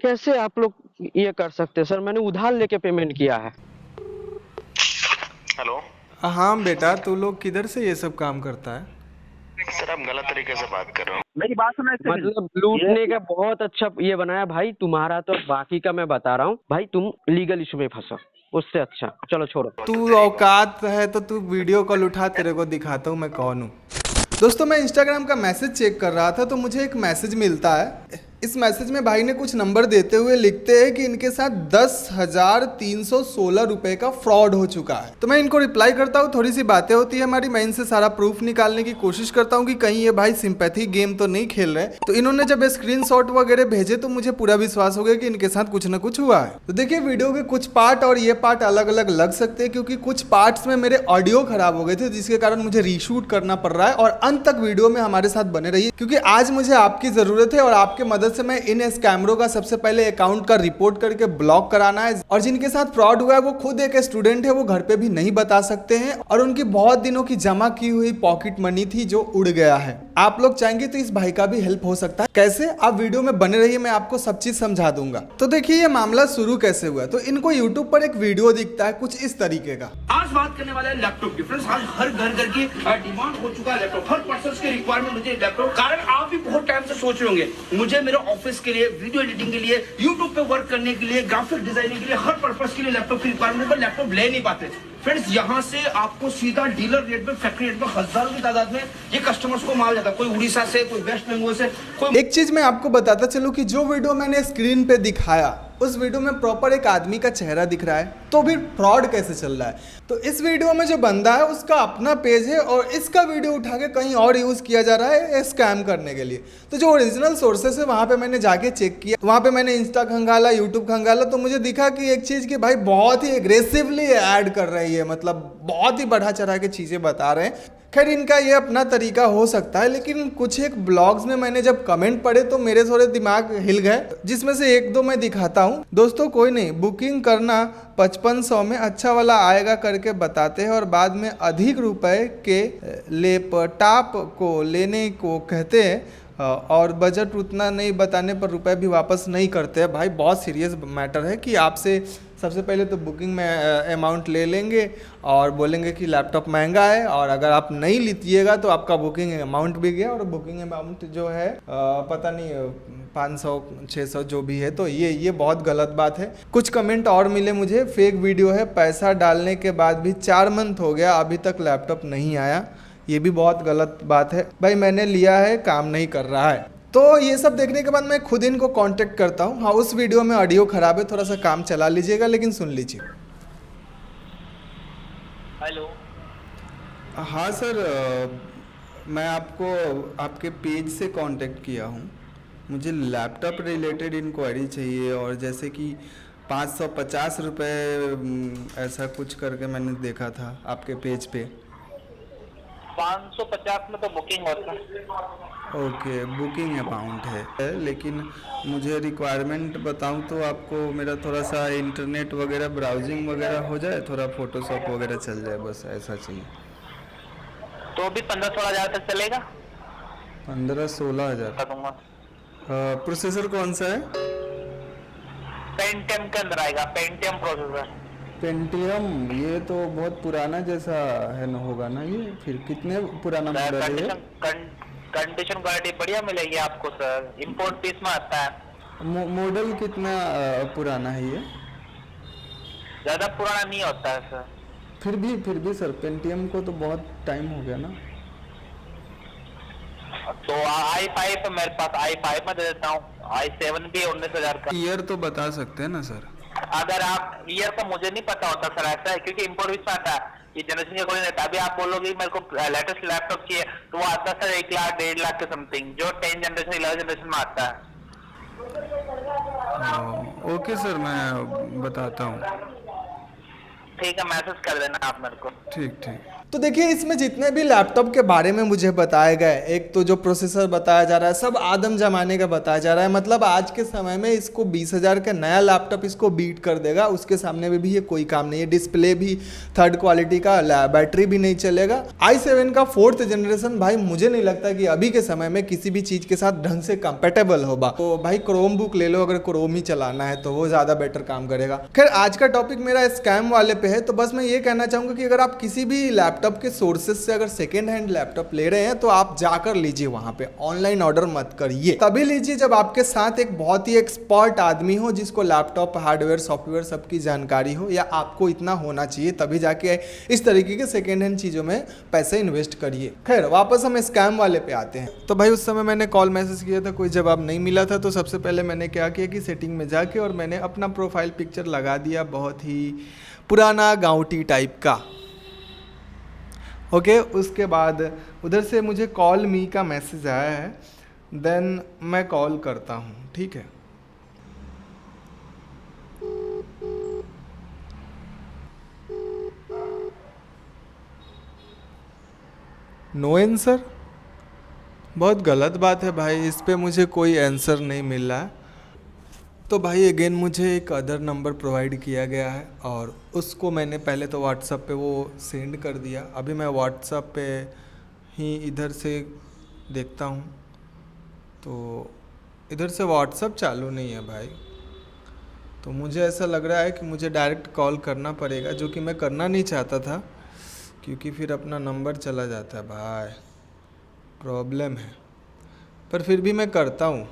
कैसे आप लोग ये कर सकते हैं सर? मैंने उधार लेके पेमेंट किया है। हेलो। हाँ बेटा, तू लोग किधर से ये सब काम करता है? सर आप गलत तरीके से बात कर रहे हो। मेरी बात सुना एक सेकंड। मतलब लूटने का बहुत अच्छा ये बनाया भाई तुम्हारा, तो बाकी का मैं बता रहा हूँ भाई, तुम लीगल इशू में फंसो उससे अच्छा। चलो छोड़ो। तू औकात है तो तू वीडियो कॉल उठा, तेरे को दिखाता हूँ मैं कौन हूँ। दोस्तों, मैं इंस्टाग्राम का मैसेज चेक कर रहा था तो मुझे एक मैसेज मिलता है। इस मैसेज में भाई ने कुछ नंबर देते हुए लिखते हैं कि इनके साथ 10,316 रुपए का फ्रॉड हो चुका है। तो मैं इनको रिप्लाई करता हूँ, थोड़ी सी बातें होती है हमारी, मैं इनसे सारा प्रूफ निकालने की कोशिश करता हूँ कि कहीं ये भाई सिंपैथी गेम तो नहीं खेल रहे। तो इन्होंने जब स्क्रीनशॉट वगैरह भेजे तो मुझे पूरा विश्वास हो गया कि इनके साथ कुछ ना कुछ हुआ है। तो देखिए, वीडियो के कुछ पार्ट और ये पार्ट अलग अलग लग सकते हैं क्योंकि कुछ पार्ट्स में मेरे ऑडियो खराब हो गए थे, जिसके कारण मुझे रीशूट करना पड़ रहा है। और अंत तक वीडियो में हमारे साथ बने रहिए क्योंकि आज मुझे आपकी जरूरत है और आपके मदद से मैं इन स्कैमरों का सबसे पहले अकाउंट का रिपोर्ट करके ब्लॉक कराना है। और जिनके साथ फ्रॉड हुआ है वो खुद एक स्टूडेंट है, वो घर पे भी नहीं बता सकते हैं और उनकी बहुत दिनों की जमा की हुई पॉकेट मनी थी जो उड़ गया है। आप लोग चाहेंगे तो इस भाई का भी हेल्प हो सकता है। कैसे? आप वीडियो में बने रहिए, मैं आपको सब चीज समझा दूंगा। तो देखिए ये मामला शुरू कैसे हुआ। तो इनको यूट्यूब पर एक वीडियो दिखता है कुछ इस तरीके का। आज बात करने वाला है लैपटॉप की। फ्रेंड्स, आज हर घर की डिमांड हो चुका है लैपटॉप, हर पर्सन के रिक्वायरमेंट मुझे लैपटॉप। कारण आप भी बहुत टाइम से सोच रहे होंगे, मुझे मेरे ऑफिस के लिए, वीडियो एडिटिंग के लिए, यूट्यूब पे वर्क करने के लिए, ग्राफिक डिजाइनिंग के लिए, हर पर्पस के लिए लैपटॉप की रिक्वायरमेंट, पर लैपटॉप ले नहीं पाते। फ्रेंड्स, यहाँ से आपको सीधा डीलर रेट में, फैक्ट्री रेट में हजारों की तादाद में ये कस्टमर्स को माल जाता है। कोई उड़ीसा से, कोई वेस्ट बंगाल से, कोई। एक चीज मैं आपको बताता चलूं कि जो वीडियो मैंने स्क्रीन पे दिखाया उस वीडियो में प्रॉपर एक आदमी का चेहरा दिख रहा है, तो भी फ्रॉड कैसे चल रहा है? तो इस वीडियो में जो बंदा है उसका अपना पेज है और इसका वीडियो उठा के कहीं और यूज किया जा रहा है स्कैम करने के लिए। तो जो ओरिजिनल सोर्सेस है वहां पे मैंने जाके चेक किया, वहां पे मैंने इंस्टा खंगाला, यूट्यूब खंगाला, तो मुझे दिखा कि एक चीज की भाई बहुत ही एग्रेसिवली ऐड कर रही है, मतलब बहुत ही बढ़ा चढ़ा के चीजें बता रहे हैं। खैर, इनका ये अपना तरीका हो सकता है, लेकिन कुछ एक ब्लॉग्स में मैंने जब कमेंट पढ़े तो मेरे थोड़े दिमाग हिल गए, जिसमें से एक दो मैं दिखाता हूँ। दोस्तों, कोई नहीं, बुकिंग करना 5500 में अच्छा वाला आएगा करके बताते हैं और बाद में अधिक रुपए के लैपटॉप को लेने को कहते हैं और बजट उतना नहीं बताने पर रुपए भी वापस नहीं करते हैं। भाई बहुत सीरियस मैटर है कि आपसे सबसे पहले तो बुकिंग में अमाउंट ले लेंगे और बोलेंगे कि लैपटॉप महंगा है, और अगर आप नहीं लीजिएगा तो आपका बुकिंग अमाउंट भी गया, और बुकिंग अमाउंट जो है पता नहीं 500-600 जो भी है। तो ये बहुत गलत बात है। कुछ कमेंट और मिले मुझे, फेक वीडियो है, पैसा डालने के बाद भी 4 मंथ हो गया अभी तक लैपटॉप नहीं आया। ये भी बहुत गलत बात है। भाई मैंने लिया है, काम नहीं कर रहा है। तो ये सब देखने के बाद मैं खुद इनको कांटेक्ट करता हूँ। हाँ, उस वीडियो में ऑडियो खराब है, थोड़ा सा काम चला लीजिएगा, लेकिन सुन लीजिए। हेलो। हाँ सर, मैं आपको आपके पेज से कांटेक्ट किया हूँ। मुझे लैपटॉप रिलेटेड इंक्वायरी चाहिए, और जैसे कि 550 रुपये ऐसा कुछ करके मैंने देखा था आपके पेज पे। 550 में तो बुकिंग होता है। ओके, बुकिंग अमाउंट है, लेकिन मुझे रिक्वायरमेंट बताऊं तो आपको मेरा थोड़ा सा इंटरनेट वगैरह ब्राउजिंग वगैरह हो जाए, थोड़ा फोटोशॉप वगैरह चल जाए, बस ऐसा चाहिए। तो भी 15-16 हजार तक चलेगा। 15-16 हज़ार। प्रोसेसर कौन सा है? पेंटियम के अंदर आएगा, पेंटियम प्रोसेसर। पेंटियम, ये तो बहुत पुराना जैसा है ना, होगा ना ये? फिर कितने पुराना मॉडल है ये? कंडीशन क्वालिटी बढ़िया मिलेगी आपको सर, इंपोर्ट पीस में आता है। मॉडल कितना पुराना है ये? ज्यादा पुराना नहीं होता है सर। फिर भी सर, पेंटियम को तो बहुत टाइम हो गया ना। तो i5 तो मेरे पास i5 में दे देता हूँ, i7 भी 19,000 का। ईयर तो बता सकते हैं ना सर? अगर आप ईयर का मुझे नहीं पता होता सर, ऐसा है क्योंकि इंपोर्ट पीस में आता है, ये जनरेशन का कोई नहीं रहता। अभी आप बोलोगे मेरे को लेटेस्ट लैपटॉप चाहिए तो वो आता है सर 1 लाख 1.5 लाख के समथिंग, जो 10 जनरेशन 11 जनरेशन में आता है। ओके सर, मैं बताता हूँ। ठीक है, मैसेज कर देना आप मेरे को। ठीक ठीक। तो देखिए इसमें जितने भी लैपटॉप के बारे में मुझे बताए गए, एक तो जो प्रोसेसर बताया जा रहा है सब आदम जमाने का बताया जा रहा है, मतलब आज के समय में इसको 20,000 का नया लैपटॉप इसको बीट कर देगा, उसके सामने में भी ये कोई काम नहीं है। डिस्प्ले भी थर्ड क्वालिटी का, बैटरी भी नहीं चलेगा। i7 का 4th जनरेशन भाई मुझे नहीं लगता कि अभी के समय में किसी भी चीज़ के साथ ढंग से कंपेटेबल होगा। तो भाई क्रोम बुक ले लो, अगर क्रोम ही चलाना है तो वो ज़्यादा बेटर काम करेगा। खैर आज का टॉपिक मेरा स्कैम वाले पे है, तो बस मैं ये कहना चाहूँगा कि अगर आप किसी भी लैपटॉप के सोर्सेज से अगर सेकेंड हैंड लैपटॉप ले रहे हैं तो आप जाकर लीजिए, वहाँ पे ऑनलाइन ऑर्डर मत करिए। तभी लीजिए जब आपके साथ एक बहुत ही एक्सपर्ट आदमी हो जिसको लैपटॉप हार्डवेयर सॉफ्टवेयर सबकी जानकारी हो, या आपको इतना होना चाहिए, तभी जाके इस तरीके के सेकेंड हैंड चीज़ों में पैसे इन्वेस्ट करिए। खैर वापस हम स्कैम वाले पे आते हैं। तो भाई उस समय मैंने कॉल मैसेज किया था, कोई जवाब नहीं मिला था, तो सबसे पहले मैंने क्या किया कि सेटिंग में जाके और मैंने अपना प्रोफाइल पिक्चर लगा दिया, बहुत ही पुराना गाँवटी टाइप का। ओके उसके बाद उधर से मुझे कॉल मी का मैसेज आया है, देन मैं कॉल करता हूँ, ठीक है। नो आंसर, बहुत गलत बात है भाई, इस पे मुझे कोई आंसर नहीं मिल रहा है। तो भाई अगेन मुझे एक अदर नंबर प्रोवाइड किया गया है और उसको मैंने पहले तो व्हाट्सएप पे वो सेंड कर दिया। अभी मैं व्हाट्सएप पे ही इधर से देखता हूँ, तो इधर से व्हाट्सएप चालू नहीं है भाई। तो मुझे ऐसा लग रहा है कि मुझे डायरेक्ट कॉल करना पड़ेगा, जो कि मैं करना नहीं चाहता था क्योंकि फिर अपना नंबर चला जाता है भाई, प्रॉब्लम है। पर फिर भी मैं करता हूँ।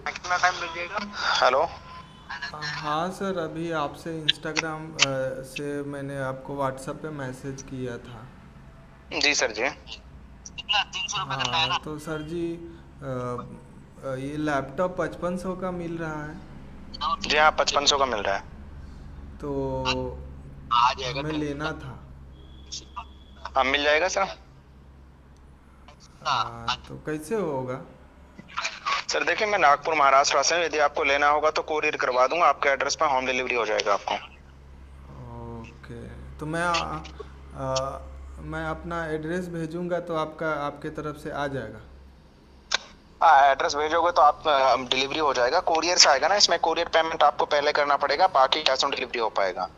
कितना टाइम लग जाएगा? हेलो। हाँ सर, अभी आपसे इंस्टाग्राम से मैंने आपको व्हाट्सएप पे मैसेज किया था। जी सर जी। कितना? 300 रुपए का है ना? हाँ तो सर जी ये लैपटॉप 5500 का मिल रहा है, जी हाँ 5500 का मिल रहा है। तो आ जाएगा। हमें लेना था। अब मिल जाएगा सर। तो कैसे होगा? सर देखिए मैं नागपुर महाराष्ट्र से हूँ, यदि आपको लेना होगा तो कोरियर करवा दूंगा, आपके एड्रेस पर होम डिलीवरी हो जाएगा आपको। ओके, तो मैं अपना एड्रेस भेजूंगा तो आपके तरफ से आ जाएगा? हाँ एड्रेस भेजोगे तो आप डिलीवरी हो जाएगा, कोरियर से आएगा ना, इसमें कोरियर पेमेंट आपको पहले करना पड़ेगा, बाकी कैश ऑन डिलीवरी हो पाएगा।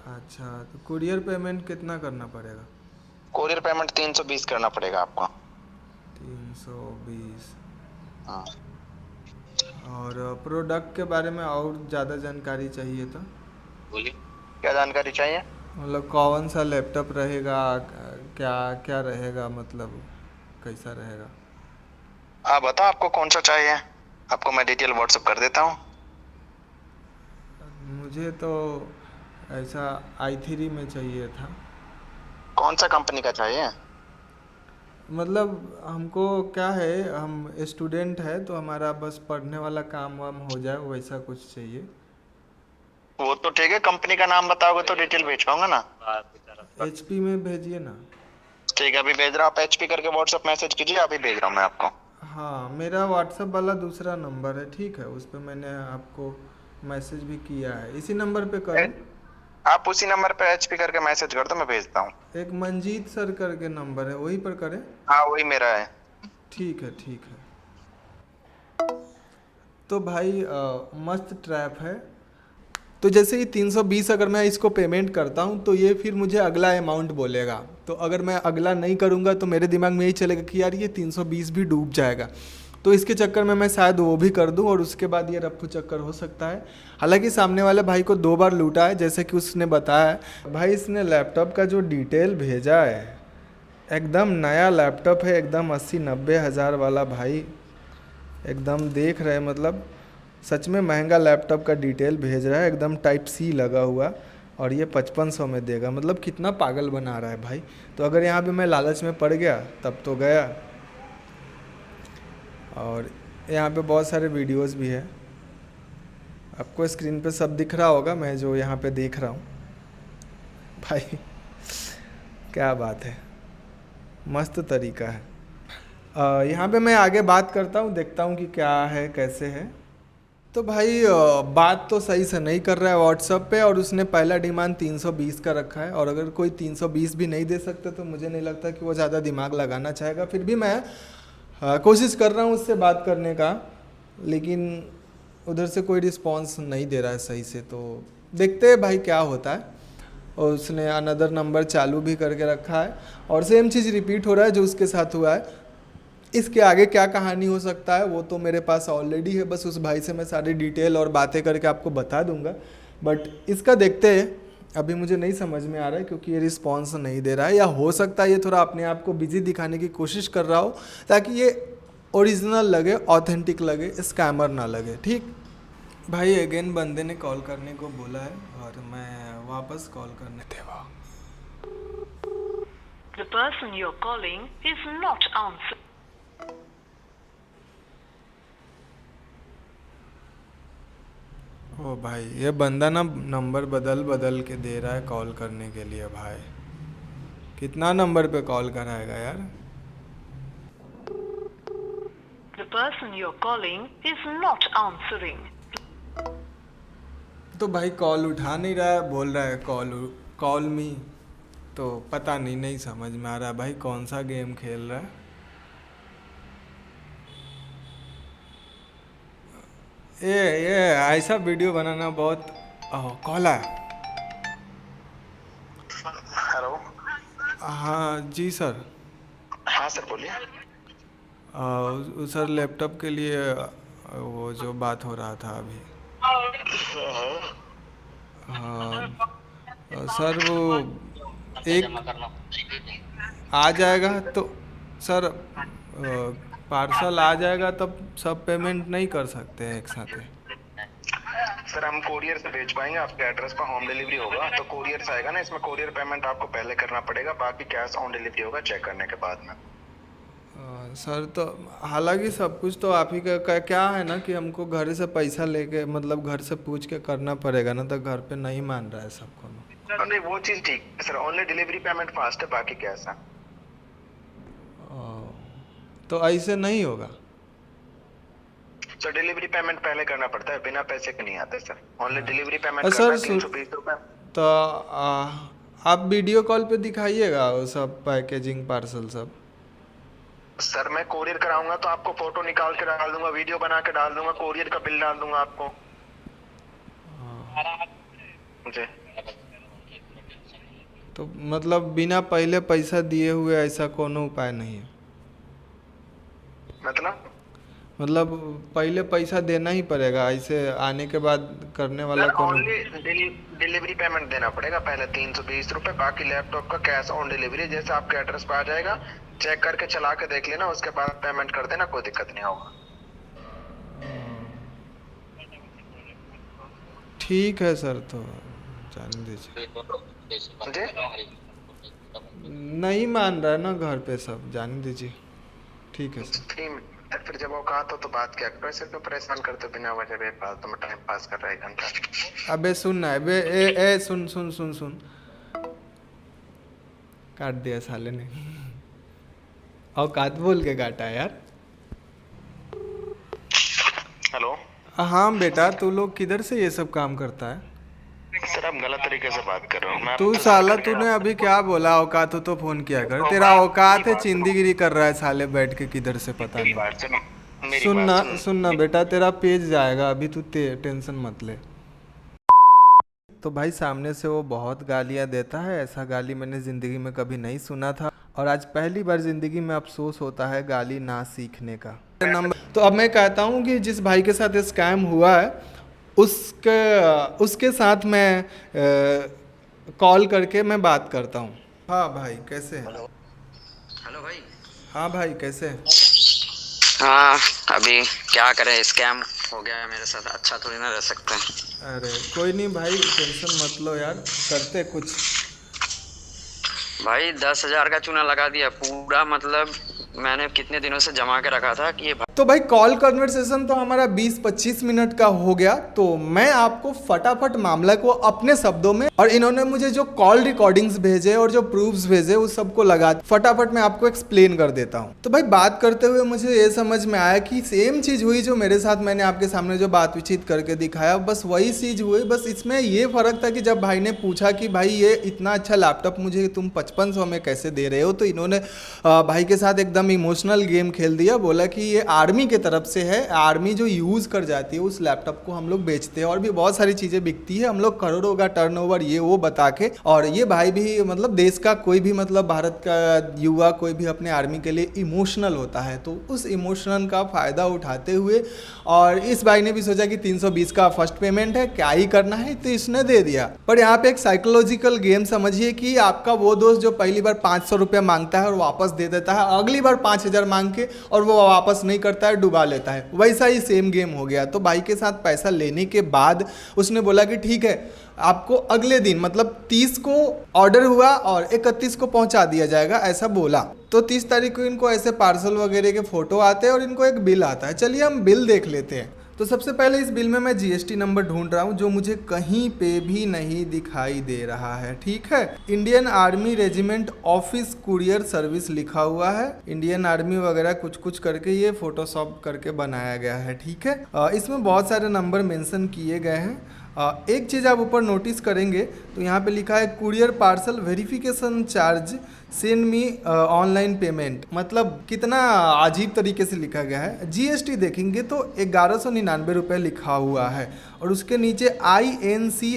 अच्छा, तो कुरियर पेमेंट कितना करना पड़ेगा? कोरियर पेमेंट 320 करना पड़ेगा आपको। 320। हाँ। और प्रोडक्ट के बारे में और ज़्यादा जानकारी चाहिए था। बोलिए क्या जानकारी चाहिए? मतलब कौन सा लैपटॉप रहेगा, क्या क्या रहेगा, मतलब कैसा रहेगा? आप बताओ आपको कौन सा चाहिए, आपको मैं डिटेल व्हाट्सएप कर देता हूँ। मुझे तो ऐसा i3 में चाहिए था। कौन सा कंपनी का चाहिए? मतलब हमको क्या है, हम स्टूडेंट है तो हमारा बस पढ़ने वाला काम वाम हो जाए, वैसा कुछ चाहिए। वो तो ठीक है, कंपनी का नाम बताओगे तो डिटेल भेज पाऊंगा ना। HP में भेजिए ना। ठीक है अभी भेज रहा हूँ, आप HP करके व्हाट्सएप मैसेज कीजिए, अभी भेज रहा हूँ मैं आपको। हाँ मेरा व्हाट्सएप वाला दूसरा नंबर है, ठीक है, उस पर मैंने आपको मैसेज भी किया है, इसी नंबर पे करूँ? आप उसी नंबर पे HP करके मैसेज कर दो, मैं भेजता हूँ। एक मंजीत सर करके नंबर है, वही पर करें? हाँ वही मेरा है। ठीक है ठीक है। तो भाई मस्त ट्रैप है। तो जैसे ही 320 अगर मैं इसको पेमेंट करता हूँ तो ये फिर मुझे अगला अमाउंट बोलेगा, तो अगर मैं अगला नहीं करूँगा तो मेरे दिमाग में यही चलेगा कि यार ये 320 भी डूब जाएगा, तो इसके चक्कर में मैं शायद वो भी कर दूं और उसके बाद ये रफ्फू चक्कर हो सकता है। हालांकि सामने वाले भाई को 2 बार लूटा है, जैसे कि उसने बताया। भाई इसने लैपटॉप का जो डिटेल भेजा है, एकदम नया लैपटॉप है, एकदम 80-90 हज़ार वाला भाई, एकदम देख रहे, मतलब सच में महंगा लैपटॉप का डिटेल भेज रहा है, एकदम Type-C लगा हुआ, और ये 5500 में देगा। मतलब कितना पागल बना रहा है भाई। तो अगर यहाँ पे मैं लालच में पड़ गया तब तो गया। और यहाँ पे बहुत सारे वीडियोस भी है, आपको स्क्रीन पे सब दिख रहा होगा, मैं जो यहाँ पे देख रहा हूँ भाई क्या बात है, मस्त तरीका है। यहाँ पे मैं आगे बात करता हूँ, देखता हूँ कि क्या है कैसे है। तो भाई बात तो सही से नहीं कर रहा है व्हाट्सअप पे, और उसने पहला डिमांड 320 का रखा है, और अगर कोई 320 भी नहीं दे सकता तो मुझे नहीं लगता कि वो ज़्यादा दिमाग लगाना चाहेगा। फिर भी मैं कोशिश कर रहा हूँ उससे बात करने का, लेकिन उधर से कोई रिस्पांस नहीं दे रहा है सही से, तो देखते हैं भाई क्या होता है। और उसने अनदर नंबर चालू भी करके रखा है और सेम चीज़ रिपीट हो रहा है जो उसके साथ हुआ है। इसके आगे क्या कहानी हो सकता है वो तो मेरे पास ऑलरेडी है, बस उस भाई से मैं सारी डिटेल और बातें करके आपको बता दूंगा। बट इसका देखते हैं, अभी मुझे नहीं समझ में आ रहा है क्योंकि ये रिस्पॉन्स नहीं दे रहा है, या हो सकता है ये थोड़ा अपने आप को बिजी दिखाने की कोशिश कर रहा हो ताकि ये ओरिजिनल लगे, ऑथेंटिक लगे, स्कैमर ना लगे। ठीक भाई, अगेन बंदे ने कॉल करने को बोला है और मैं वापस कॉल करने देवा। The person you're calling is not answering. ओ भाई, ये बंदा ना नंबर बदल बदल के दे रहा है कॉल करने के लिए। भाई कितना नंबर पे कॉल कराएगा यार। The person you're calling is not answering. तो भाई कॉल उठा नहीं रहा है, बोल रहा है कॉल मी, तो पता नहीं समझ में आ रहा है भाई कौन सा गेम खेल रहा है। ये ऐसा वीडियो बनाना बहुत कॉल है। हेलो। हाँ जी सर। हाँ सर बोलिए। सर लैपटॉप के लिए वो जो बात हो रहा था अभी। हाँ सर, वो एक आ जाएगा तो सर पार्सल आ जाएगा तब सब पेमेंट नहीं कर सकते हैं एक साथ। सर हम कोरियर से भेज पाएंगे, आपके एड्रेस पर होम डिलीवरी होगा, तो कोरियर से आएगा ना, इसमें कोरियर पेमेंट आपको पहले करना पड़ेगा, बाकी कैश ऑन डिलीवरी होगा चेक करने के बाद में। सर तो हालांकि सब कुछ तो आप ही का क्या है ना कि हमको घर से पैसा लेके, मतलब घर से पूछ के करना पड़ेगा ना, तो घर पे नहीं मान रहा है सबको ना। नहीं वो चीज़ ठीक है sir, only delivery payment fast है, बाकी कैश है। तो ऐसे नहीं होगा सर, डिलीवरी पेमेंट पहले करना पड़ता है, बिना पैसे के नहीं आते sir, only delivery payment sir, करना है 320 रुपये। तो आप वीडियो कॉल पे दिखाइएगा वो सब पैकेजिंग पार्सल सब। सर मैं कोरियर कराऊंगा तो आपको फोटो निकाल के डाल दूंगा, वीडियो बना के डाल दूंगा, कोरियर का बिल डाल दूंगा आपको जी। तो मतलब बिना पहले पैसा दिए हुए ऐसा कोनो उपाय नहीं है? मतलब पहले पैसा देना ही पड़ेगा, ऐसे आने के बाद करने वाला कोनो? ओनली डिलीवरी पेमेंट देना पड़ेगा पहले 320 रुपए, बाकी लैपटॉप का कैश ऑन डिलीवरी जैसे आपके एड्रेस पे आ जाएगा, चेक करके चला के देख लेना, उसके बाद पेमेंट कर देना, कोई दिक्कत नहीं होगा। ठीक है सर, तो जाने दीजिए। नहीं मान रहा है ना घर पे सब, जाने दीजिए। ठीक है सर। फिर जब औकात हो तो बात क्या करो, ऐसे क्यों परेशान करते हो बिना वजह बेफालतू में टाइम पास कर रहा है घंटा। अबे सुन ना, अबे ए सुन सुन सुन सुन, काट दिया साले ने। औकात बोल के काटा यार। हेलो। हाँ बेटा, तू लोग किधर से ये सब काम करता है? सर आप गलत तरीके से बात कर रहे हो। तू साला, तूने अभी क्या बोला? औकात हो तो फोन किया कर। तेरा औकात है चिंदीगिरी कर रहा है साले बैठ के किधर से, पता नहीं। सुनना बेटा, तेरा पेज जाएगा अभी, तू टेंशन मत ले। तो भाई सामने से वो बहुत गालियाँ देता है, ऐसा गाली मैंने ज़िंदगी में कभी नहीं सुना था, और आज पहली बार ज़िंदगी में अफसोस होता है गाली ना सीखने का। तो अब मैं कहता हूँ कि जिस भाई के साथ स्कैम हुआ है उसके साथ मैं कॉल करके मैं बात करता हूँ। हाँ भाई कैसे हैं? हेलो भाई। हाँ भाई कैसे हैं? हाँ अभी क्या करें, स्कैम हो गया है मेरे साथ, अच्छा थोड़ी ना रह सकते हैं। अरे कोई नहीं भाई, टेंशन मत लो यार, करते कुछ। भाई 10,000 का चूना लगा दिया पूरा, मतलब मैंने कितने दिनों से जमा के रखा था कि ये तो भाई कॉल कन्वर्सेशन तो हमारा 20-25 मिनट का हो गया। तो मैं आपको फटाफट मामला को अपने शब्दों में, और इन्होंने मुझे जो कॉल रिकॉर्डिंग्स भेजे और जो प्रूफ्स भेजे उस सबको लगा फटाफट मैं आपको एक्सप्लेन कर देता हूँ। तो भाई बात करते हुए मुझे ये समझ में आया कि सेम चीज़ हुई जो मेरे साथ मैंने आपके सामने जो बातचीत करके दिखाया, बस वही चीज़ हुई। बस इसमें ये फ़र्क था कि जब भाई ने पूछा कि भाई ये इतना अच्छा लैपटॉप मुझे तुम 5500 में कैसे दे रहे हो, तो इन्होंने भाई के साथ एकदम इमोशनल गेम खेल दिया। बोला कि ये आर्मी की तरफ से है, आर्मी जो यूज़ कर जाती है उस लैपटॉप को हम लोग बेचते हैं, और भी बहुत सारी चीज़ें बिकती है, हम लोग करोड़ों का टर्नओवर ये वो बता के। और ये भाई भी मतलब देश का कोई भी मतलब भारत का युवा कोई भी अपने आर्मी के लिए इमोशनल होता है, तो उस इमोशनल का फ़ायदा उठाते हुए और इस भाई ने भी सोचा कि 320 का फर्स्ट पेमेंट है, क्या ही करना है, तो इसने दे दिया। पर यहाँ पे एक साइकोलॉजिकल गेम समझिए कि आपका वो दोस्त जो पहली बार 500 रुपया मांगता है और वापस दे देता है, अगली बार 5000 मांग के और वो वापस नहीं करता है, डुबा लेता है, वैसा ही सेम गेम हो गया। तो भाई के साथ पैसा लेने के बाद उसने बोला कि ठीक है, आपको अगले दिन मतलब 30 को ऑर्डर हुआ और 31 को पहुंचा दिया जाएगा, ऐसा बोला। तो 30 तारीख को इनको ऐसे पार्सल वगैरह के फोटो आते हैं और इनको एक बिल आता है। चलिए हम बिल देख लेते हैं। तो सबसे पहले इस बिल में मैं जीएसटी नंबर ढूंढ रहा हूँ जो मुझे कहीं पे भी नहीं दिखाई दे रहा है। ठीक है, Indian army regiment office courier service लिखा हुआ है, इंडियन आर्मी वगैरह कुछ कुछ करके ये फोटोशॉप करके बनाया गया है। ठीक है, इसमें बहुत सारे नंबर मेंशन किए गए हैं। एक चीज़ आप ऊपर नोटिस करेंगे तो यहाँ पे लिखा है courier parcel verification charge send me online payment. मतलब कितना अजीब तरीके से लिखा गया है। जीएसटी देखेंगे तो 1199 रुपये लिखा हुआ है और उसके नीचे INC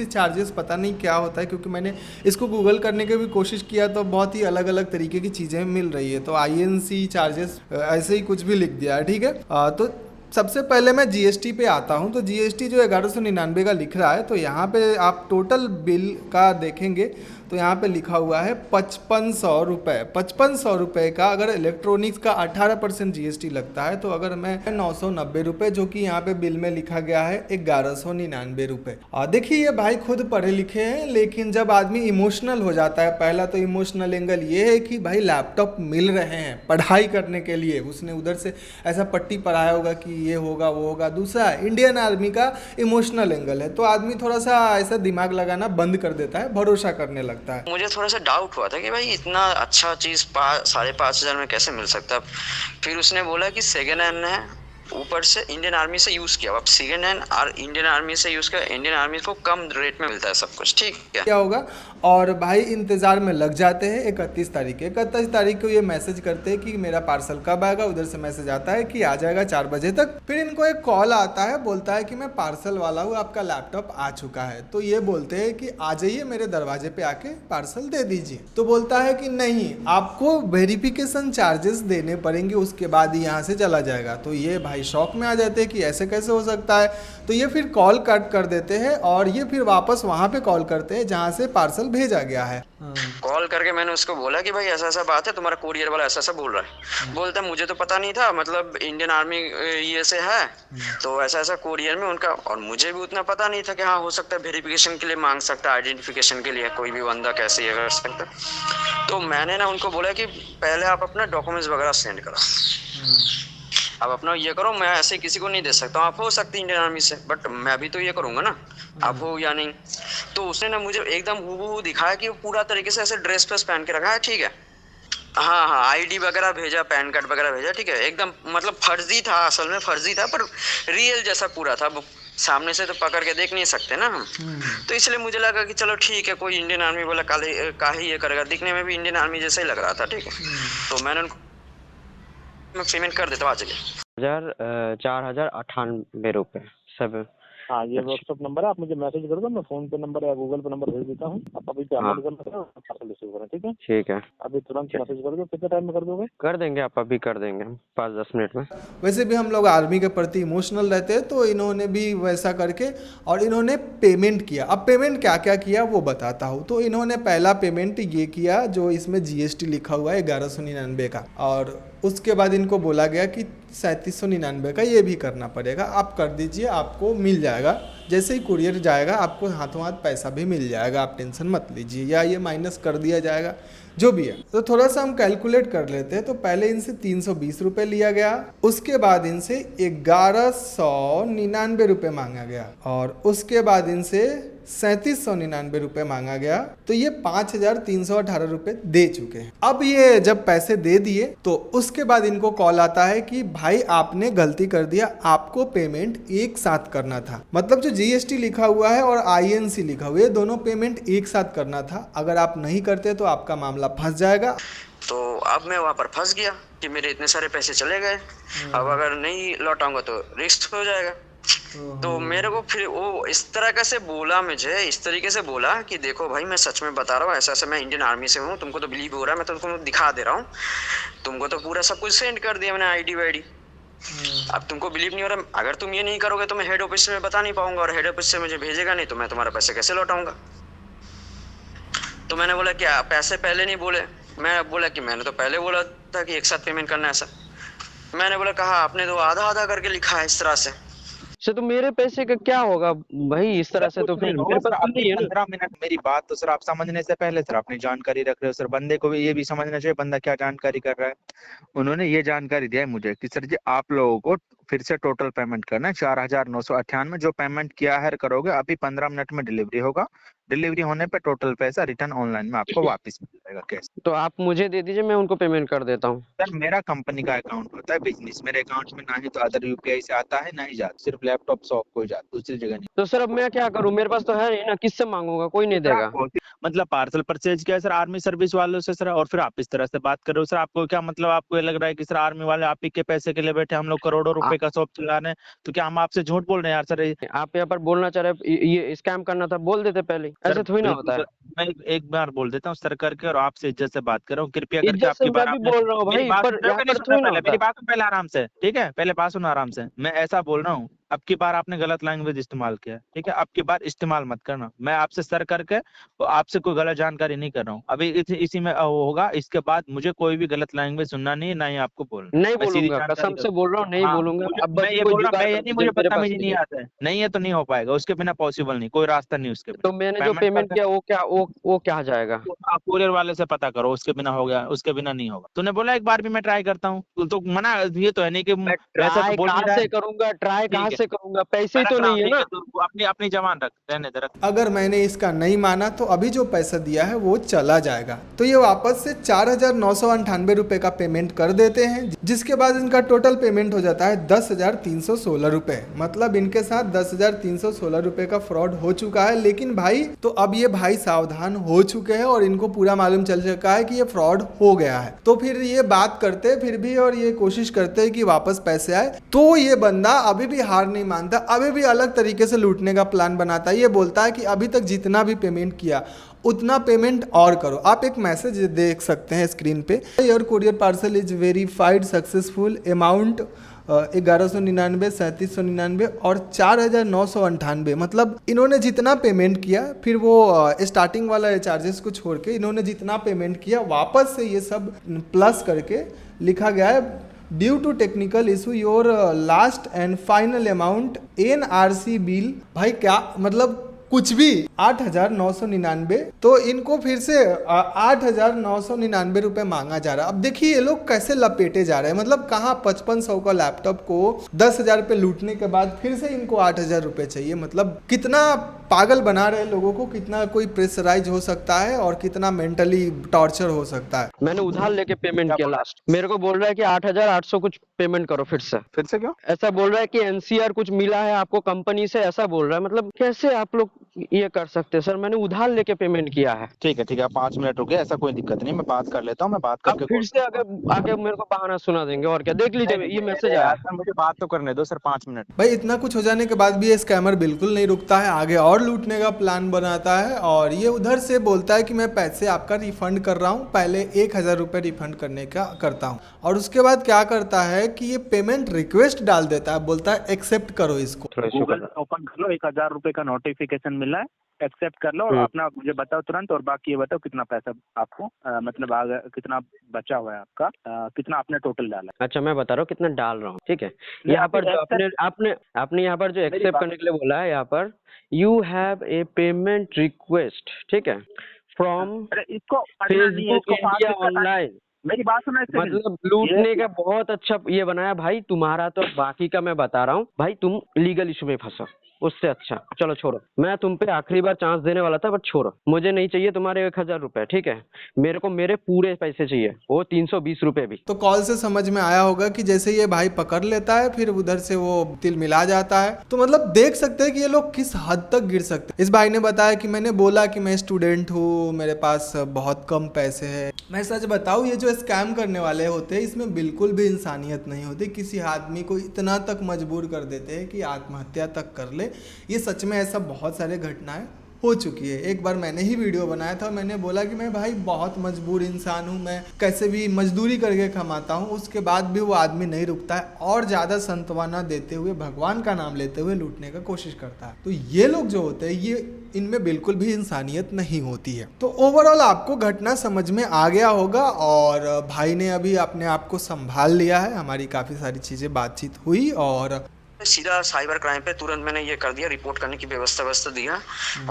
चार्जेस पता नहीं क्या होता है, क्योंकि मैंने इसको गूगल करने की भी कोशिश किया तो बहुत ही अलग अलग तरीके की चीज़ें मिल रही है। तो INC चार्जेस ऐसे ही कुछ भी लिख दिया है। ठीक है, तो सबसे पहले मैं जीएसटी पे आता हूं। तो जीएसटी जो 1199 का लिख रहा है, तो यहाँ पे आप टोटल बिल का देखेंगे तो यहाँ पे लिखा हुआ है 5500 रुपये। 5500 रुपये का अगर इलेक्ट्रॉनिक्स का 18% जीएसटी लगता है, तो अगर मैं 990 रुपये, जो कि यहाँ पे बिल में लिखा गया है 1199 रुपये। और देखिए ये भाई खुद पढ़े लिखे हैं, लेकिन जब आदमी इमोशनल हो जाता है, पहला तो इमोशनल एंगल ये है कि भाई लैपटॉप मिल रहे हैं पढ़ाई करने के लिए, उसने उधर से ऐसा पट्टी पढ़ाया होगा कि ये होगा वो होगा। दूसरा इंडियन आर्मी का इमोशनल एंगल है, तो आदमी थोड़ा सा ऐसा दिमाग लगाना बंद कर देता है, भरोसा करने लगता है। मुझे थोड़ा सा डाउट हुआ था कि भाई इतना अच्छा चीज 5,500 में कैसे मिल सकता है। फिर उसने बोला कि सेकेंड हैंड है, ऊपर से इंडियन आर्मी से यूज किया। अब सेकेंड हैंड और इंडियन आर्मी से यूज किया, इंडियन आर्मी को कम रेट में मिलता है सब कुछ। ठीक है, क्या होगा। और भाई इंतज़ार में लग जाते हैं 31 तारीख के। 31 तारीख को ये मैसेज करते हैं कि मेरा पार्सल कब आएगा। उधर से मैसेज आता है कि आ जाएगा 4 बजे तक। फिर इनको एक कॉल आता है, बोलता है कि मैं पार्सल वाला हूँ, आपका लैपटॉप आ चुका है। तो ये बोलते हैं कि आ जाइए मेरे दरवाजे पे आके पार्सल दे दीजिए। तो बोलता है कि नहीं, आपको वेरिफिकेशन चार्जेस देने पड़ेंगे, उसके बाद ही यहाँ से चला जाएगा। तो ये भाई शॉक में आ जाते हैं कि ऐसे कैसे हो सकता है। तो ये फिर कॉल कट कर देते हैं और ये फिर वापस वहाँ पे कॉल करते हैं जहाँ से पार्सल भेजा गया है। कॉल करके मैंने उसको बोला कि भाई ऐसा ऐसा बात है, तुम्हारा कुरियर वाला ऐसा ऐसा बोल रहा है। बोलता है मुझे तो पता नहीं था, मतलब इंडियन आर्मी ये से है तो ऐसा ऐसा कुरियर में उनका, और मुझे भी उतना पता नहीं था कि हाँ हो सकता है वेरिफिकेशन के लिए मांग सकता है, आइडेंटिफिकेशन के लिए कोई भी बंदा कैसे ये कर सकता है। तो मैंने ना उनको बोला कि पहले आप अपना डॉक्यूमेंट्स वगैरह सेंड करो, आप अपना ये करो, मैं ऐसे किसी को नहीं दे सकता हूँ। आप हो सकती इंडियन आर्मी से, बट मैं भी तो ये करूँगा ना, आप हो या नहीं। तो उसने ना मुझे एकदम हूबहू दिखाया कि वो पूरा तरीके से ऐसे ड्रेस प्रेस पहन के रखा है। ठीक है, हाँ हाँ, आईडी वगैरह भेजा, पैन कार्ड वगैरह भेजा। ठीक है, एकदम मतलब फर्जी था, असल में फर्जी था, पर रियल जैसा पूरा था। सामने से तो पकड़ के देख नहीं सकते ना हम। तो इसलिए मुझे लगा कि चलो ठीक है, कोई इंडियन आर्मी वाला काहे ये करेगा, दिखने में भी इंडियन आर्मी जैसा ही लग रहा था। ठीक है, तो मैंने उनको मैं पेमेंट कर देता हूँ आज 4,098 रुपये सब। हाँ, ये व्हाट्सएप नंबर है, आप मुझे मैसेज कर दो, मैं फोन पे नंबर या गूगल पे नंबर भेज देता हूँ। आप अभी पेमेंट कर लेते हो, पार्सल रिसीव करें। ठीक है, ठीक है, अभी तुरंत मैसेज कर दो। कितने टाइम में कर दोगे? कर देंगे, आप अभी कर देंगे 5-10 मिनट में। वैसे भी हम लोग आर्मी के प्रति इमोशनल रहते हैं, तो इन्होंने भी वैसा करके और इन्होंने पेमेंट किया। अब पेमेंट क्या क्या किया वो बताता हूँ। तो इन्होंने पहला पेमेंट ये किया जो इसमें जीएसटी लिखा हुआ है 1199 का, और उसके बाद इनको बोला गया कि 3799 का ये भी करना पड़ेगा, आप कर दीजिए, आपको मिल जाएगा जैसे ही कुरियर जाएगा आपको हाथों हाथ पैसा भी मिल जाएगा, आप टेंशन मत लीजिए, या ये माइनस कर दिया जाएगा, जो भी है। तो थोड़ा सा हम कैलकुलेट कर लेते हैं। तो पहले इनसे 320 रुपये लिया गया, उसके बाद इनसे 1199 रुपये मांगा गया, और उसके बाद इनसे 3799 रुपये मांगा गया। तो ये 5318 रुपये दे चुके हैं। अब ये जब पैसे दे दिए तो उसके बाद इनको कॉल आता है कि भाई आपने गलती कर दिया, आपको पेमेंट एक साथ करना था। मतलब जो जीएसटी लिखा हुआ है और आईएनसी लिखा हुआ है, दोनों पेमेंट एक साथ करना था। अगर आप नहीं करते तो आपका मामला फंस जाएगा। तो अब मैं वहाँ पर फंस गया कि मेरे इतने सारे पैसे चले गए, अब अगर नहीं लौटाऊंगा तो रिस्क हो जाएगा। तो मेरे को फिर वो इस तरह से बोला, मुझे इस तरीके से बोला कि देखो भाई मैं सच में बता रहा हूँ, ऐसा ऐसा मैं इंडियन आर्मी से हूँ, तुमको तो बिलीव हो रहा है, मैं तुमको दिखा दे रहा हूँ, तुमको तो पूरा सब कुछ सेंड कर दिया मैंने आईडी वाईडी। अब तुमको बिलीव नहीं हो रहा, अगर तुम ये नहीं करोगे तो मैं हेड ऑफिस में बता नहीं पाऊंगा, और हेड ऑफिस से मुझे भेजेगा नहीं तो मैं तुम्हारा पैसे कैसे लौटाऊंगा। तो मैंने बोला कि आप पैसे पहले नहीं बोले। मैं बोला कि मैंने तो पहले बोला था कि एक साथ पेमेंट करना है ऐसा। मैंने बोला कहा आपने तो आधा आधा करके लिखा है इस तरह से। सर तो मेरे पैसे का क्या होगा भाई इस तरह से? तो फिर मेरे पास तो नहीं है ना। 15 मिनट मेरी बात तो सर आप समझने से पहले सर अपनी जानकारी रख रहे हो सर। बंदे को भी ये भी समझना चाहिए बंदा क्या जानकारी कर रहा है। उन्होंने ये जानकारी दिया है मुझे कि सर जी आप लोगों को फिर से टोटल पेमेंट करना है 4998। जो पेमेंट किया है करोगे अभी 15 मिनट में डिलीवरी होगा। डिलीवरी होने पे टोटल पैसा रिटर्न ऑनलाइन में आपको वापस मिल जाएगा कैश। तो आप मुझे दे दीजिए, मैं उनको पेमेंट कर देता हूँ। सर मेरा कंपनी का अकाउंट होता है बिजनेस, मेरे अकाउंट में ना ही तो अदर यूपीआई से आता है ना ही जाता, सिर्फ लैपटॉप शॉप को जाता, दूसरी जगह नहीं। तो सर अब मैं क्या करूँ, मेरे पास तो है नहीं ना, किससे मांगूंगा, कोई नहीं देगा। मतलब पार्सल परचेज किया सर आर्मी सर्विस वालों से सर, और फिर आप इस तरह से बात कर रहे हो सर। आपको क्या मतलब, आपको ये लग रहा है कि सर आर्मी वाले आप ही के पैसे के लिए बैठे, हम लोग करोड़ों रुपए का शॉप चला रहे हैं, तो क्या हम आपसे झूठ बोल रहे हैं यार सर? आप यहाँ पर बोलना चाह रहे, ये स्कैम करना था बोल देते पहले, ऐसे थोड़ी ना होता है। मैं एक बार बोल देता हूँ सर करके, और आपसे इज्जत से बात कर रहा हूँ, कृपया करके इज्जत से आपकी बात मैं भी बोल रहा हूँ भाई, पर यहाँ पर थोड़ी ना होता है। मेरी बात पहले आराम से, ठीक है, पहले बात सुनो आराम से। मैं ऐसा बोल रहा हूँ अब की बार आपने गलत लैंग्वेज इस्तेमाल किया, ठीक है, अब की बार इस्तेमाल मत करना। मैं आपसे सर करके तो आपसे कोई गलत जानकारी नहीं कर रहा हूँ। अभी इसी में होगा, इसके बाद मुझे कोई भी गलत लैंग्वेज सुनना नहीं, ना ही आपको बोलना। नहीं बोलूंगा, कसम से बोल रहा हूँ, नहीं बोलूंगा। अब मैं ये बोल रहा हूँ, मैं ये नहीं, मुझे बदतमीजी नहीं आता है, नहीं है तो नहीं हो पाएगा, उसके बिना पॉसिबल नहीं, कोई रास्ता नहीं उसके बिना। तो मैंने जो पेमेंट किया वो क्या जाएगा? आप कुरियर वाले से पता करो, उसके बिना हो गया, उसके बिना नहीं होगा। तूने बोला एक बार भी मैं ट्राई करता हूँ, तो मना ये तो है नहीं कि मैं ट्राई कहाँ से करूंगा, ट्राई कहाँ से करूंगा, पैसे तो नहीं है ना। अपनी जवान रख, रहने दे। अगर मैंने इसका नहीं माना तो अभी जो पैसा दिया है वो चला जाएगा। तो ये वापस से 4998 रुपये का पेमेंट कर देते हैं, जिसके बाद इनका टोटल पेमेंट हो जाता है 10,316 रुपये। मतलब इनके साथ 10,316 रुपये का फ्रॉड हो चुका है। लेकिन भाई तो अब ये भाई सावधान हो चुके हैं और इनको पूरा मालूम चल चुका है कि ये फ्रॉड हो गया है। तो फिर ये बात करते फिर भी और ये कोशिश करते हैं कि वापस पैसे आए, तो ये बंदा अभी भी हार नहीं मानता, अभी भी अलग तरीके से लूटने का प्लान बनाता है। ये बोलता है कि अभी तक जितना भी पेमेंट किया उतना पेमेंट और करो। आप एक मैसेज देख सकते हैं स्क्रीन पे, your courier parcel is verified successful, amount 1199, 3799 और 4998। मतलब इन्होंने जितना पेमेंट किया, फिर वो स्टार्टिंग वाला चार्जेस को छोड़ के इन्होंने जितना पेमेंट किया वापस से ये सब प्लस करके लिखा गया है, due to technical issue your last and final amount NRC bill. भाई क्या मतलब कुछ भी 8,999। तो इनको फिर से 8,999 रुपये मांगा जा रहा है। अब देखिए ये लोग कैसे लपेटे जा रहे हैं। मतलब कहाँ 5500 का लैपटॉप को 10,000 रुपये लूटने के बाद फिर से इनको 8,000 रुपये चाहिए। मतलब कितना पागल बना रहे लोगों को, कितना कोई प्रेशराइज हो सकता है और कितना मेंटली टॉर्चर हो सकता है। मैंने उधार लेके पेमेंट किया लास्ट, मेरे को बोल रहा है कि 8,800 कुछ पेमेंट करो फिर से क्यों? ऐसा बोल रहा है कि NCR कुछ मिला है आपको कंपनी से, ऐसा बोल रहा है। मतलब कैसे आप लोग ये कर सकते हैं सर? मैंने उधार लेके पेमेंट किया है। ठीक है 5 मिनट रुके, ऐसा कोई दिक्कत नहीं, मैं बात कर लेता हूँ। मैं बात करके फिर से आगे मेरे को बहाना सुना देंगे और क्या। देख लीजिए ये मैसेज आया, मुझे बात तो करने दो सर 5 मिनट। भाई इतना कुछ हो जाने के बाद भी ये स्कैमर बिल्कुल नहीं रुकता है, आगे और लूटने का प्लान बनाता है। और ये उधर से बोलता है कि मैं पैसे आपका रिफंड कर रहा हूँ, पहले 1,000 रुपये रिफंड करने का करता हूँ, और उसके बाद क्या करता है कि ये पेमेंट रिक्वेस्ट डाल देता है, बोलता है एक्सेप्ट करो इसको। गूगल ओपन कर लो, 1,000 रुपए का नोटिफिकेशन ऑप्शन मिला है, एक्सेप्ट कर लो और अपना मुझे बताओ तुरंत। और बाकी ये बताओ कितना पैसा आपको मतलब आगे कितना बचा हुआ है आपका, कितना आपने टोटल डाला है। अच्छा मैं बता रहा हूँ कितना डाल रहा हूँ, ठीक है। यहाँ पर जो आपने यहाँ पर जो एक्सेप्ट करने के लिए बोला है, यहाँ पर you have a payment request, ठीक है, फ्रॉम इसको फेसबुक इंडिया ऑनलाइन। मेरी बात सुना, मतलब लूटने का बहुत अच्छा ये बनाया भाई तुम्हारा। तो बाकी का मैं बता रहा हूँ भाई, तुम लीगल इशू में फंसा, उससे अच्छा चलो छोड़ो। मैं तुम पे आखिरी बार चांस देने वाला था, बट छोड़ो, मुझे नहीं चाहिए तुम्हारे 1000 रुपए, ठीक है। मेरे को मेरे पूरे पैसे चाहिए, वो 320 रुपए भी। तो कॉल से समझ में आया होगा कि जैसे ये भाई पकड़ लेता है फिर उधर से वो तिल मिला जाता है। तो मतलब देख सकते हैं कि ये लोग किस हद तक गिर सकते हैं। इस भाई ने बताया कि मैंने बोला कि मैं स्टूडेंट हूँ, मेरे पास बहुत कम पैसे हैं। मैं सच बताऊँ, ये जो स्कैम करने वाले होते हैं इसमें बिल्कुल भी इंसानियत नहीं होती। किसी आदमी को इतना तक मजबूर कर देते हैं कि आत्महत्या तक कर ले। ये सच में ऐसा बहुत सारे घटनाएं हो चुकी है। एक बार मैंने ही वीडियो बनाया था, मैंने बोला कि मैं भाई बहुत मजबूर इंसान हूँ, मैं कैसे भी मजदूरी करके कमाता हूँ। उसके बाद भी वो आदमी नहीं रुकता है और ज़्यादा सांत्वना देते हुए, भगवान का नाम लेते हुए लूटने का कोशिश करता है। तो ये लोग जो होते हैं, ये इनमें बिल्कुल भी इंसानियत नहीं होती है। तो ओवरऑल आपको घटना समझ में आ गया होगा और भाई ने अभी अपने आप को संभाल लिया है। हमारी काफ़ी सारी चीज़ें बातचीत हुई और सीधा साइबर क्राइम पे तुरंत मैंने ये कर दिया, रिपोर्ट करने की व्यवस्था दिया।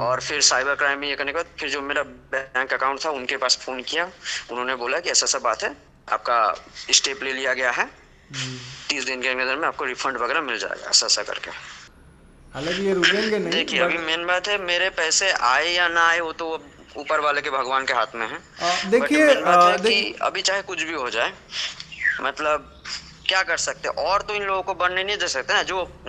और फिर साइबर क्राइम में ये करने के बाद फिर जो मेरा बैंक अकाउंट था उनके पास फोन किया। उन्होंने बोला कि ऐसा बात है, आपका स्टेप ले लिया गया है, 30 दिन के अंदर में आपको रिफंड वगैरह मिल जाएगा, ऐसा करके। हालांकि ये रुकेंगे नहीं। देखिए अभी मेन बात है, मेरे पैसे आए या ना आए वो तो ऊपर वाले के भगवान के हाथ में है। देखिए अभी चाहे कुछ भी हो जाए, मतलब क्या कर सकते हैं, और तो इन लोगों को बढ़ने नहीं दे सकते ना।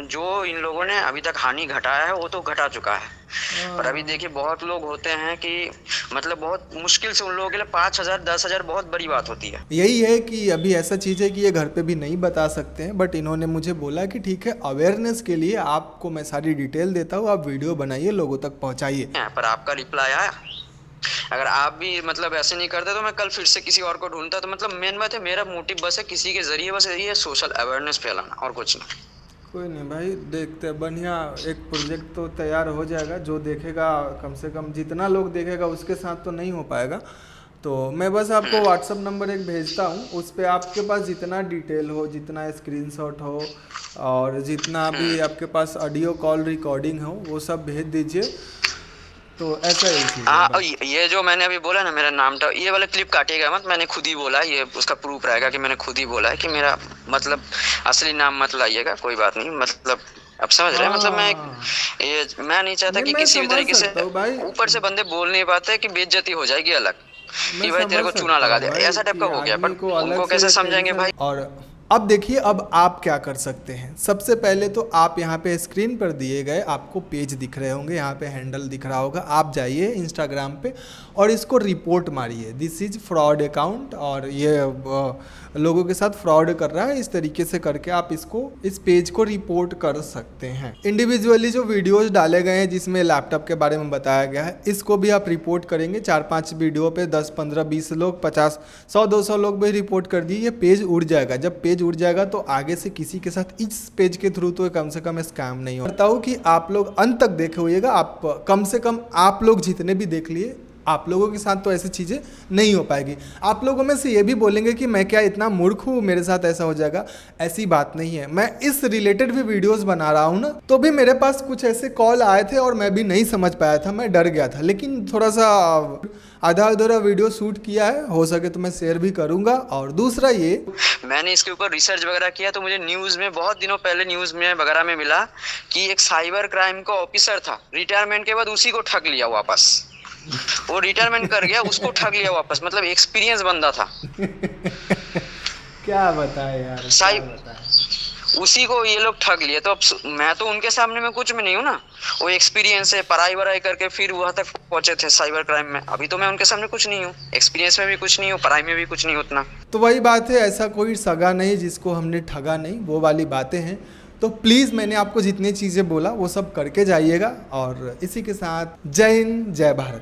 जो इन लोगों ने अभी तक हानि घटाया है वो तो घटा चुका है। पर अभी देखिए बहुत लोग होते हैं कि मतलब बहुत मुश्किल से उन लोगों के लिए 5000 10,000 बहुत बड़ी बात होती है। यही है कि अभी ऐसा चीज़ है कि ये घर पे भी नहीं बता सकते हैं, बट इन्होंने मुझे बोला कि ठीक है, अवेयरनेस के लिए आपको मैं सारी डिटेल देता हूँ, आप वीडियो बनाइए, लोगों तक पहुँचाइए। पर आपका रिप्लाई आया। अगर आप भी मतलब ऐसे नहीं करते तो मैं कल फिर से किसी और को ढूंढता। तो मतलब मेन बात है, मेरा मोटिव बस है किसी के जरिए बस यही है, सोशल अवेयरनेस फैलाना, और कुछ नहीं। कोई नहीं भाई, देखते हैं, बढ़िया एक प्रोजेक्ट तो तैयार हो जाएगा। जो देखेगा, कम से कम जितना लोग देखेगा उसके साथ तो नहीं हो पाएगा। तो मैं बस आपको व्हाट्सअप नंबर एक भेजता हूँ, उस पर आपके पास जितना डिटेल हो, जितना स्क्रीनशॉट हो और जितना भी आपके पास ऑडियो कॉल रिकॉर्डिंग हो, वो सब भेज दीजिए। तो ऐसा ही ये जो मैंने अभी बोला ना, मेरा नाम था, ये वाला क्लिप काटिएगा मत, मैंने खुद ही बोला, ये उसका प्रूफ रहेगा कि मैंने खुद ही बोला है कि मेरा मतलब असली नाम मत लाइएगा, कोई बात नहीं। मतलब अब समझ रहे हैं, मतलब मैं नहीं चाहता कि किसी भी तरीके से ऊपर से बंदे बोल नहीं पाते कि बेइज्जती हो जाएगी अलग, कि भाई तेरे को चूना लगा दिया, ऐसा टाइप का हो गया। पर उनको कैसे समझाएंगे भाई। और अब देखिए, अब आप क्या कर सकते हैं। सबसे पहले तो आप यहाँ पे स्क्रीन पर दिए गए आपको पेज दिख रहे होंगे, यहाँ पे हैंडल दिख रहा होगा, आप जाइए इंस्टाग्राम पे और इसको रिपोर्ट मारिए, दिस इज फ्रॉड अकाउंट और ये लोगों के साथ फ्रॉड कर रहा है। इस तरीके से करके आप इस पेज को रिपोर्ट कर सकते हैं। इंडिविजुअली जो वीडियोस डाले गए हैं जिसमें लैपटॉप के बारे में बताया गया है, इसको भी आप रिपोर्ट करेंगे। 4-5 वीडियो पे 10, 15, 20 लोग, 50, 100, 200 लोग भी रिपोर्ट कर दिए, ये पेज उड़ जाएगा। जब पेज उड़ जाएगा तो आगे से किसी के साथ इस पेज के थ्रू तो कम से कम स्कैम नहीं हो। बताऊँ कि आप लोग अंत तक देखे होइएगा, आप कम से कम आप लोग जितने भी देख लिए, आप लोगों के साथ तो ऐसी चीज़ें नहीं हो पाएगी। आप लोगों में से ये भी बोलेंगे कि मैं क्या इतना मूर्ख हूँ, मेरे साथ ऐसा हो जाएगा। ऐसी बात नहीं है। मैं इस रिलेटेड भी वीडियोस बना रहा हूँ ना, तो भी मेरे पास कुछ ऐसे कॉल आए थे और मैं भी नहीं समझ पाया था, मैं डर गया था। लेकिन थोड़ा सा आधा अधूरा वीडियो शूट किया है, हो सके तो मैं शेयर भी करूँगा। और दूसरा ये, मैंने इसके ऊपर रिसर्च वगैरह किया तो मुझे न्यूज़ में बहुत दिनों पहले न्यूज़ में वगैरह में मिला कि एक साइबर क्राइम का ऑफिसर था, रिटायरमेंट के बाद उसी को ठग लिया वापस। वो रिटायरमेंट कर गया, उसको ठग लिया वापस। मतलब एक्सपीरियंस बंदा था। क्या बताए यार, उसी को ये लोग ठग लिए। तो अब मैं तो उनके सामने में कुछ में नहीं हूँ ना, वो एक्सपीरियंस है, पढ़ाई वढ़ाई करके फिर वहां तक पहुंचे थे साइबर क्राइम में। अभी तो मैं उनके सामने कुछ नहीं हूँ, एक्सपीरियंस में भी कुछ नहीं हूँ, पढ़ाई में भी कुछ नहीं उतना। तो वही बात है, ऐसा कोई सगा नहीं जिसको हमने ठगा नहीं, वो वाली बातें हैं। तो प्लीज़ मैंने आपको जितनी चीज़ें बोला वो सब करके जाइएगा। और इसी के साथ जय हिंद, जय भारत।